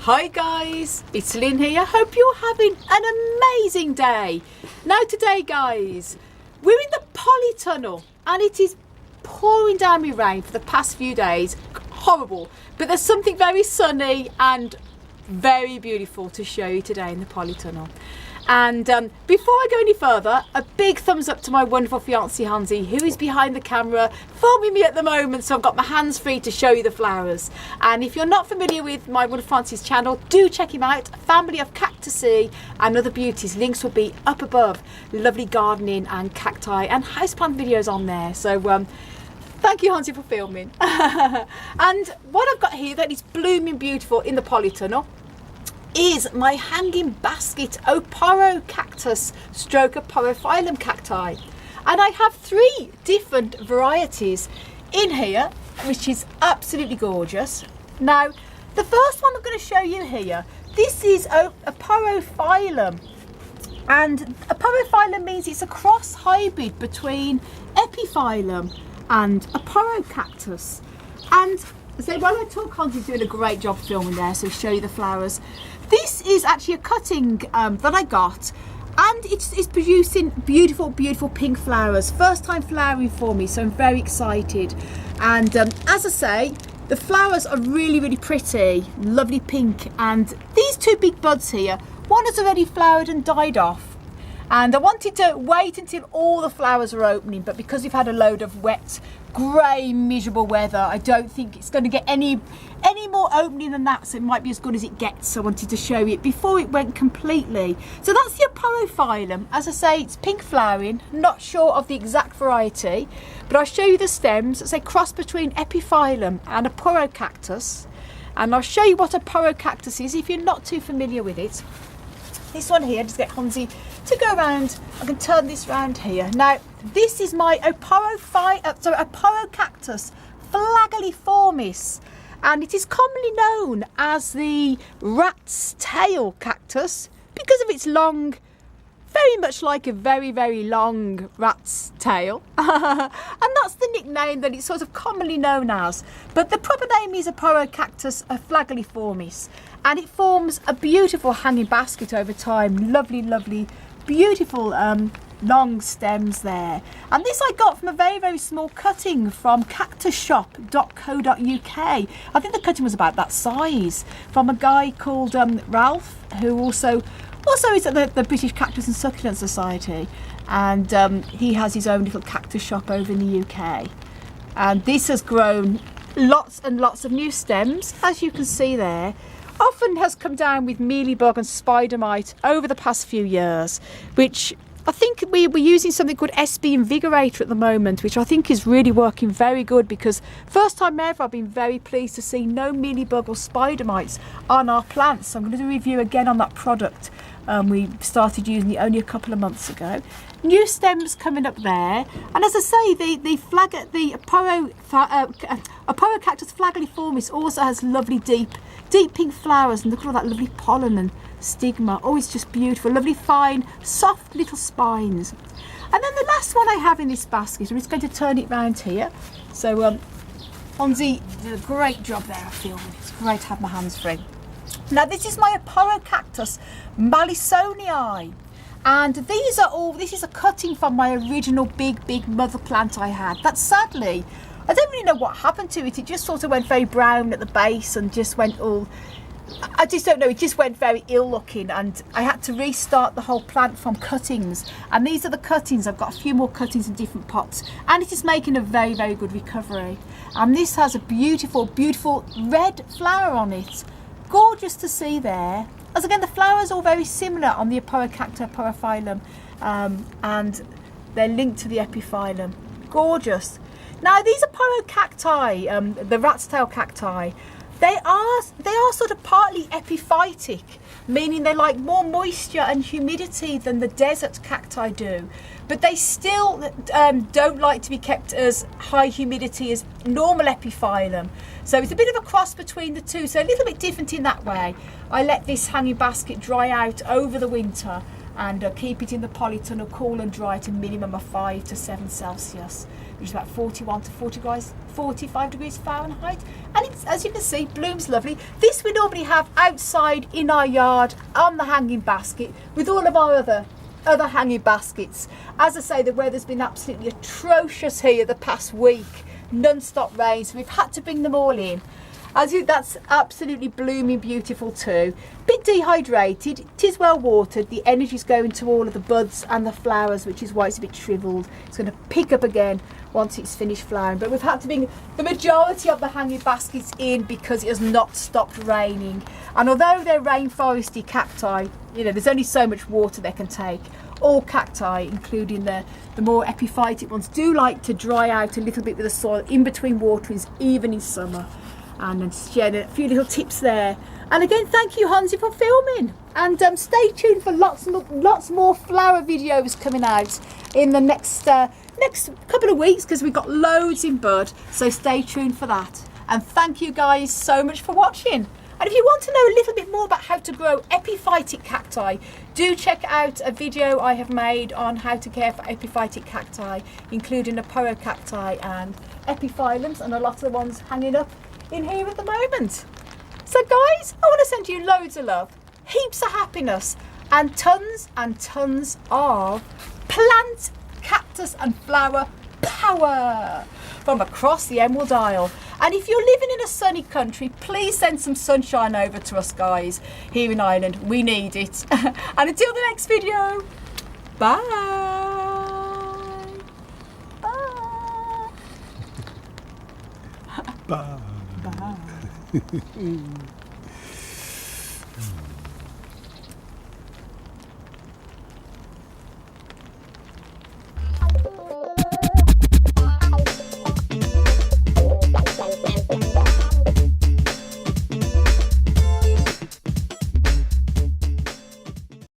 Hi guys, it's Lynn here. Hope you're having an amazing day. Now today guys, we're in the polytunnel and it is pouring down with rain for the past few days. Horrible, but there's something very sunny and very beautiful to show you today in the polytunnel. And before I go any further, a big thumbs up to my wonderful fiancé Hansi, who is behind the camera filming me at the moment, so I've got my hands free to show you the flowers. And if you're not familiar with my wonderful fiancé's channel, do check him out. A family of cacti and other beauties. Links will be up above. Lovely gardening and cacti and houseplant videos on there. So thank you Hansi for filming. And what I've got here that is blooming beautiful in the polytunnel is my hanging basket Aporocactus stroke Aporophyllum cacti, and I have 3 different varieties in here, which is absolutely gorgeous. Now the first one I'm going to show you here, this is Aporophyllum, and Aporophyllum means it's a cross hybrid between Epiphyllum and Aporocactus. And so while I talk, Hansi's doing a great job filming there, so show you the flowers. This is actually a cutting that I got, and it's producing beautiful pink flowers. First time flowering for me, so I'm very excited. And as I say, the flowers are really pretty, lovely pink. And these 2 big buds here, one has already flowered and died off, and I wanted to wait until all the flowers are opening, but because we've had a load of wet, grey, miserable weather, I don't think it's going to get any more opening than that, so it might be as good as it gets. So I wanted to show you it before it went completely. So that's the Aporophyllum. As I say, it's pink flowering, not sure of the exact variety, but I'll show you the stems. It's a cross between Epiphyllum and Aporocactus, and I'll show you what Aporocactus is if you're not too familiar with it. This one here, just get Hansi to go around. I can turn this round here. Now, this is my Aporocactus flagelliformis, and it is commonly known as the rat's tail cactus because of its long, very much like a very long rat's tail. And that's the nickname that it's sort of commonly known as. But the proper name is Aporocactus flagelliformis, and it forms a beautiful hanging basket over time. Lovely, beautiful long stems there. And this I got from a very small cutting from cactusshop.co.uk. I think the cutting was about that size, from a guy called Ralph, who also is at the British Cactus and Succulent Society, and he has his own little cactus shop over in the UK. And this has grown lots and lots of new stems, as you can see there. Often has come down with mealybug and spider mite over the past few years, which I think we're using something called SB Invigorator at the moment, which I think is really working very good, because first time ever I've been very pleased to see no mealybug or spider mites on our plants. So I'm going to do a review again on that product. We started using it only a couple of months ago. New stems coming up there, and as I say, the Aporocactus flagelliformis also has lovely deep pink flowers, and look at all that lovely pollen and stigma. Oh, it's just beautiful. Lovely fine soft little spines. And then the last one I have in this basket, I'm just going to turn it round here. So Hansi did a great job there of filming. It's great to have my hands free. Now this is my Aporocactus malisonii, and this is a cutting from my original big mother plant I had. That sadly, I don't really know what happened to it. It just sort of went very brown at the base and just went all, I just don't know, it just went very ill looking, and I had to restart the whole plant from cuttings. And these are the cuttings. I've got a few more cuttings in different pots, and it is making a very good recovery. And this has a beautiful red flower on it. Gorgeous to see there. As again, the flowers are all very similar on the Aporocactus Aporophyllum, and they're linked to the Epiphyllum. Gorgeous. Now these Aporocacti, the rat's tail cacti, they are sort of partly epiphytic, meaning they like more moisture and humidity than the desert cacti do, but they still don't like to be kept as high humidity as normal Epiphyllum. So it's a bit of a cross between the two, so a little bit different in that way. I let this hanging basket dry out over the winter, and keep it in the polytunnel cool and dry to a minimum of 5 to 7 Celsius, which is about 41 to 45 degrees Fahrenheit. And it's, as you can see, blooms lovely. This we normally have outside in our yard on the hanging basket with all of our other hanging baskets. As I say, the weather's been absolutely atrocious here the past week, non-stop rain, so we've had to bring them all in. That's absolutely blooming beautiful too. Bit dehydrated, it is well watered, the energy's going to all of the buds and the flowers, which is why it's a bit shriveled. It's going to pick up again once it's finished flowering, but we've had to bring the majority of the hanging baskets in because it has not stopped raining. And although they're rainforesty cacti, you know, there's only so much water they can take. All cacti, including the more epiphytic ones, do like to dry out a little bit with the soil in between waterings, even in summer. And then sharing a few little tips there. And again, thank you, Hansi, for filming. And stay tuned for lots more flower videos coming out in the next couple of weeks, because we've got loads in bud. So stay tuned for that. And thank you guys so much for watching. And if you want to know a little bit more about how to grow epiphytic cacti, do check out a video I have made on how to care for epiphytic cacti, including Aporocacti and Epiphyllums, and a lot of the ones hanging up in here at the moment. So guys, I want to send you loads of love, heaps of happiness, and tons of plant, cactus and flower power from across the Emerald Isle. And if you're living in a sunny country, please send some sunshine over to us guys here in Ireland. We need it. And until the next video, bye. Bye. Bye.